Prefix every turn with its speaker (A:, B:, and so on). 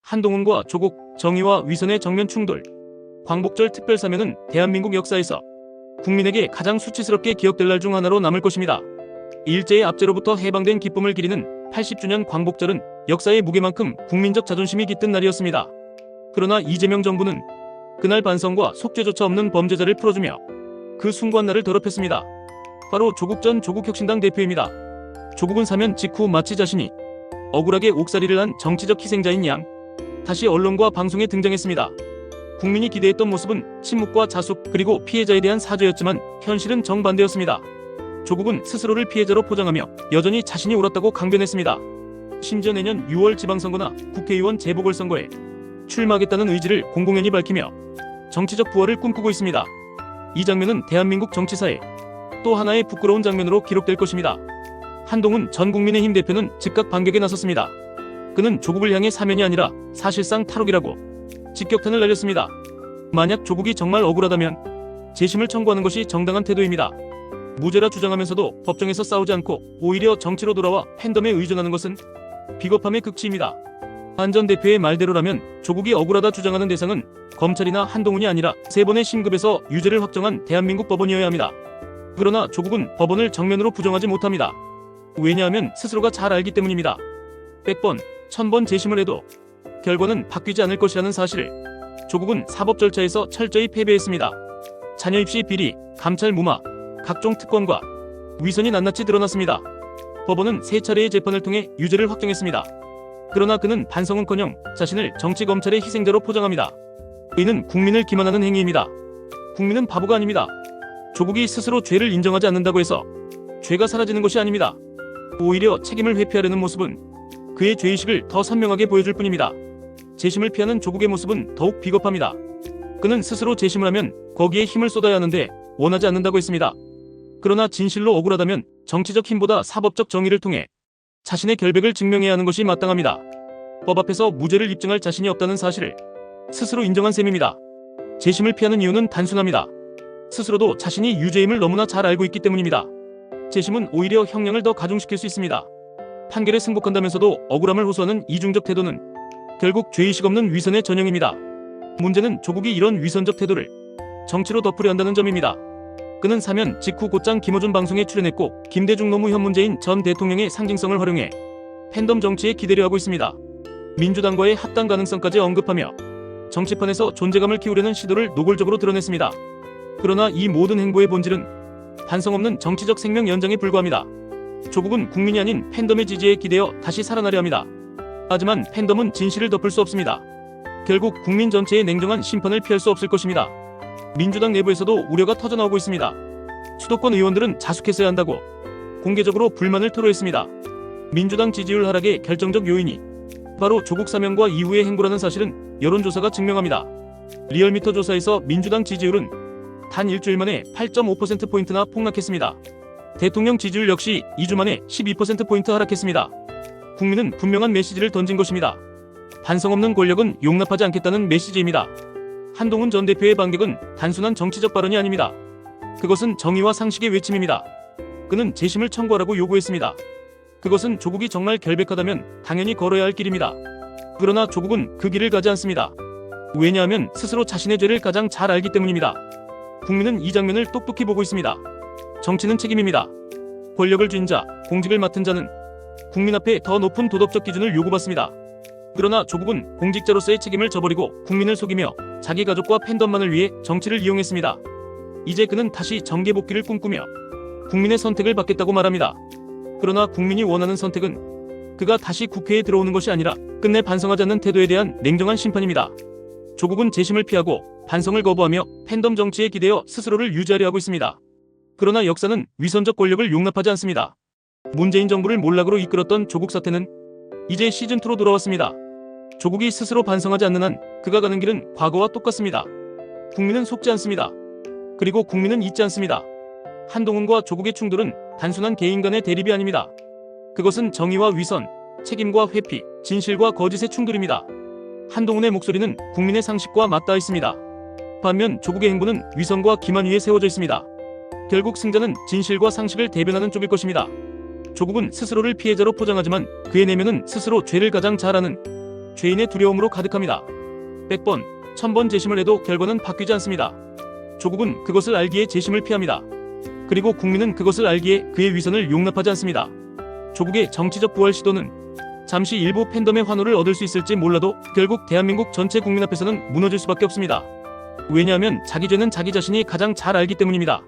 A: 한동훈과 조국, 정의와 위선의 정면 충돌. 광복절 특별사면은 대한민국 역사에서 국민에게 가장 수치스럽게 기억될 날 중 하나로 남을 것입니다. 일제의 압제로부터 해방된 기쁨을 기리는 80주년 광복절은 역사의 무게만큼 국민적 자존심이 깃든 날이었습니다. 그러나 이재명 정부는 그날 반성과 속죄조차 없는 범죄자를 풀어주며 그 숭고한 날을 더럽혔습니다. 바로 조국 전 조국혁신당 대표입니다. 조국은 사면 직후 마치 자신이 억울하게 옥살이를 한 정치적 희생자인 양 다시 언론과 방송에 등장했습니다. 국민이 기대했던 모습은 침묵과 자숙 그리고 피해자에 대한 사죄였지만 현실은 정반대였습니다. 조국은 스스로를 피해자로 포장하며 여전히 자신이 옳았다고 강변했습니다. 심지어 내년 6월 지방선거나 국회의원 재보궐선거에 출마하겠다는 의지를 공공연히 밝히며 정치적 부활을 꿈꾸고 있습니다. 이 장면은 대한민국 정치사에 또 하나의 부끄러운 장면으로 기록될 것입니다. 한동훈 전 국민의힘 대표는 즉각 반격에 나섰습니다. 그는 조국을 향해 사면이 아니라 사실상 탈옥이라고 직격탄을 날렸습니다. 만약 조국이 정말 억울하다면 재심을 청구하는 것이 정당한 태도입니다. 무죄라 주장하면서도 법정에서 싸우지 않고 오히려 정치로 돌아와 팬덤에 의존하는 것은 비겁함의 극치입니다. 한 전 대표의 말대로라면 조국이 억울하다 주장하는 대상은 검찰이나 한동훈이 아니라 3번의 심급에서 유죄를 확정한 대한민국 법원이어야 합니다. 그러나 조국은 법원을 정면으로 부정하지 못합니다. 왜냐하면 스스로가 잘 알기 때문입니다. 100번, 1000번 재심을 해도 결과는 바뀌지 않을 것이라는 사실을 조국은 사법 절차에서 철저히 패배했습니다. 자녀 입시 비리, 감찰 무마, 각종 특권과 위선이 낱낱이 드러났습니다. 법원은 3차례의 재판을 통해 유죄를 확정했습니다. 그러나 그는 반성은커녕 자신을 정치검찰의 희생자로 포장합니다. 이는 국민을 기만하는 행위입니다. 국민은 바보가 아닙니다. 조국이 스스로 죄를 인정하지 않는다고 해서 죄가 사라지는 것이 아닙니다. 오히려 책임을 회피하려는 모습은 그의 죄의식을 더 선명하게 보여줄 뿐입니다. 재심을 피하는 조국의 모습은 더욱 비겁합니다. 그는 스스로 재심을 하면 거기에 힘을 쏟아야 하는데 원하지 않는다고 했습니다. 그러나 진실로 억울하다면 정치적 힘보다 사법적 정의를 통해 자신의 결백을 증명해야 하는 것이 마땅합니다. 법 앞에서 무죄를 입증할 자신이 없다는 사실을 스스로 인정한 셈입니다. 재심을 피하는 이유는 단순합니다. 스스로도 자신이 유죄임을 너무나 잘 알고 있기 때문입니다. 재심은 오히려 형량을 더 가중시킬 수 있습니다. 판결에 승복한다면서도 억울함을 호소하는 이중적 태도는 결국 죄의식 없는 위선의 전형입니다. 문제는 조국이 이런 위선적 태도를 정치로 덮으려 한다는 점입니다. 그는 사면 직후 곧장 김어준 방송에 출연했고 김대중 노무현 문재인 전 대통령의 상징성을 활용해 팬덤 정치에 기대려 하고 있습니다. 민주당과의 합당 가능성까지 언급하며 정치판에서 존재감을 키우려는 시도를 노골적으로 드러냈습니다. 그러나 이 모든 행보의 본질은 반성 없는 정치적 생명 연장에 불과합니다. 조국은 국민이 아닌 팬덤의 지지에 기대어 다시 살아나려 합니다. 하지만 팬덤은 진실을 덮을 수 없습니다. 결국 국민 전체의 냉정한 심판을 피할 수 없을 것입니다. 민주당 내부에서도 우려가 터져나오고 있습니다. 수도권 의원들은 자숙했어야 한다고 공개적으로 불만을 토로했습니다. 민주당 지지율 하락의 결정적 요인이 바로 조국 사면과 이후의 행보라는 사실은 여론조사가 증명합니다. 리얼미터 조사에서 민주당 지지율은 단 일주일 만에 8.5%포인트나 폭락했습니다. 대통령 지지율 역시 2주 만에 12%포인트 하락했습니다. 국민은 분명한 메시지를 던진 것입니다. 반성 없는 권력은 용납하지 않겠다는 메시지입니다. 한동훈 전 대표의 반격은 단순한 정치적 발언이 아닙니다. 그것은 정의와 상식의 외침입니다. 그는 재심을 청구하라고 요구했습니다. 그것은 조국이 정말 결백하다면 당연히 걸어야 할 길입니다. 그러나 조국은 그 길을 가지 않습니다. 왜냐하면 스스로 자신의 죄를 가장 잘 알기 때문입니다. 국민은 이 장면을 똑똑히 보고 있습니다. 정치는 책임입니다. 권력을 쥔 자, 공직을 맡은 자는 국민 앞에 더 높은 도덕적 기준을 요구받습니다. 그러나 조국은 공직자로서의 책임을 저버리고 국민을 속이며 자기 가족과 팬덤만을 위해 정치를 이용했습니다. 이제 그는 다시 정계 복귀를 꿈꾸며 국민의 선택을 받겠다고 말합니다. 그러나 국민이 원하는 선택은 그가 다시 국회에 들어오는 것이 아니라 끝내 반성하지 않는 태도에 대한 냉정한 심판입니다. 조국은 재심을 피하고 반성을 거부하며 팬덤 정치에 기대어 스스로를 유지하려 하고 있습니다. 그러나 역사는 위선적 권력을 용납하지 않습니다. 문재인 정부를 몰락으로 이끌었던 조국 사태는 이제 시즌2로 돌아왔습니다. 조국이 스스로 반성하지 않는 한 그가 가는 길은 과거와 똑같습니다. 국민은 속지 않습니다. 그리고 국민은 잊지 않습니다. 한동훈과 조국의 충돌은 단순한 개인 간의 대립이 아닙니다. 그것은 정의와 위선, 책임과 회피, 진실과 거짓의 충돌입니다. 한동훈의 목소리는 국민의 상식과 맞닿아 있습니다. 반면 조국의 행보는 위선과 기만 위에 세워져 있습니다. 결국 승자는 진실과 상식을 대변하는 쪽일 것입니다. 조국은 스스로를 피해자로 포장하지만 그의 내면은 스스로 죄를 가장 잘 아는 죄인의 두려움으로 가득합니다. 100번, 1000번 재심을 해도 결과는 바뀌지 않습니다. 조국은 그것을 알기에 재심을 피합니다. 그리고 국민은 그것을 알기에 그의 위선을 용납하지 않습니다. 조국의 정치적 부활 시도는 잠시 일부 팬덤의 환호를 얻을 수 있을지 몰라도 결국 대한민국 전체 국민 앞에서는 무너질 수밖에 없습니다. 왜냐하면 자기 죄는 자기 자신이 가장 잘 알기 때문입니다.